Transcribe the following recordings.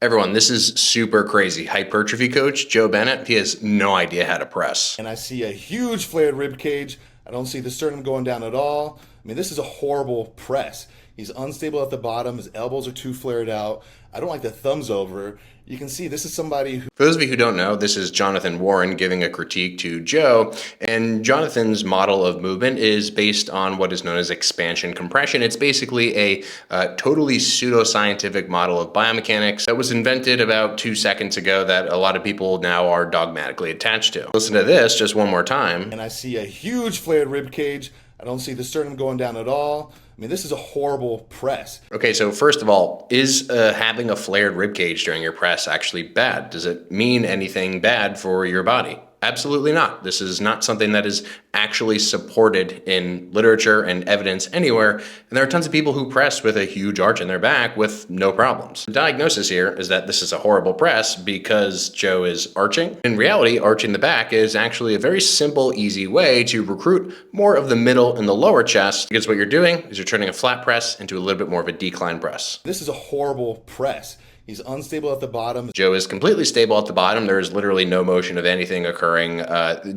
Everyone, this is super crazy. Hypertrophy coach Joe Bennett, he has no idea how to press. And I see a huge flared rib cage. I don't see the sternum going down at all. I mean, this is a horrible press. He's unstable at the bottom. His elbows are too flared out. I don't like the thumbs over. You can see this is somebody who... For those of you who don't know, this is Jonathan Warren giving a critique to Joe, and Jonathan's model of movement is based on what is known as expansion compression. It's basically a totally pseudoscientific model of biomechanics that was invented about 2 seconds ago that a lot of people now are dogmatically attached to. Listen to this just one more time. And I see a huge flared rib cage. I don't see the sternum going down at all. I mean, this is a horrible press. Okay, so first of all, is having a flared ribcage during your press actually bad? Does it mean anything bad for your body? Absolutely not. This is not something that is actually supported in literature and evidence anywhere. And there are tons of people who press with a huge arch in their back with no problems. The diagnosis here is that this is a horrible press because Joe is arching. In reality, arching the back is actually a very simple, easy way to recruit more of the middle and the lower chest, because what you're doing is you're turning a flat press into a little bit more of a decline press. This is a horrible press. He's unstable at the bottom. Joe is completely stable at the bottom. There is literally no motion of anything occurring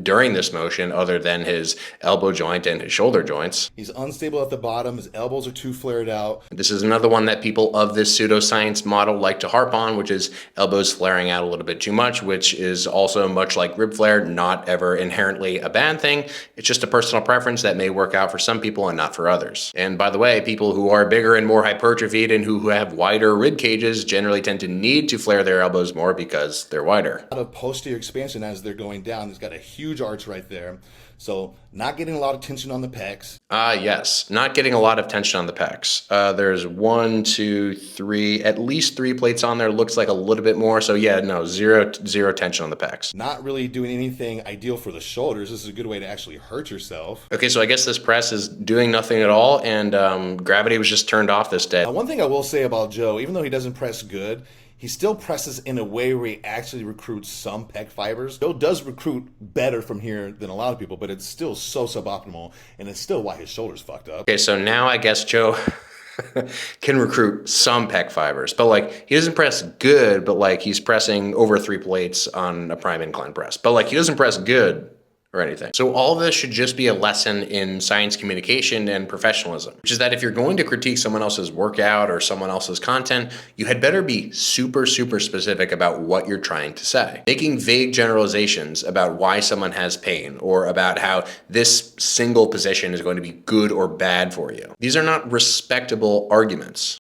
during this motion other than his elbow joint and his shoulder joints. He's unstable at the bottom. His elbows are too flared out. This is another one that people of this pseudoscience model like to harp on, which is elbows flaring out a little bit too much, which is also much like rib flare, not ever inherently a bad thing. It's just a personal preference that may work out for some people and not for others. And by the way, people who are bigger and more hypertrophied and who have wider rib cages generally tend to need to flare their elbows more because they're wider. A lot of posterior expansion as they're going down. He's got a huge arch right there. So not getting a lot of tension on the pecs. Yes, not getting a lot of tension on the pecs. There's 1, 2, 3, at least 3 plates on there. Looks like a little bit more. So yeah, no, zero tension on the pecs. Not really doing anything ideal for the shoulders. This is a good way to actually hurt yourself. Okay, so I guess this press is doing nothing at all, and gravity was just turned off this day. One thing I will say about Joe, even though he doesn't press good, he still presses in a way where he actually recruits some pec fibers. Joe does recruit better from here than a lot of people, but it's still so suboptimal, and it's still why his shoulder's fucked up. Okay, so now I guess Joe can recruit some pec fibers, but like he doesn't press good, but like he's pressing over 3 plates on a prime incline press, but like he doesn't press good or anything. So all of this should just be a lesson in science communication and professionalism, which is that if you're going to critique someone else's workout or someone else's content, you had better be super specific about what you're trying to say. Making vague generalizations about why someone has pain or about how this single position is going to be good or bad for you. These are not respectable arguments.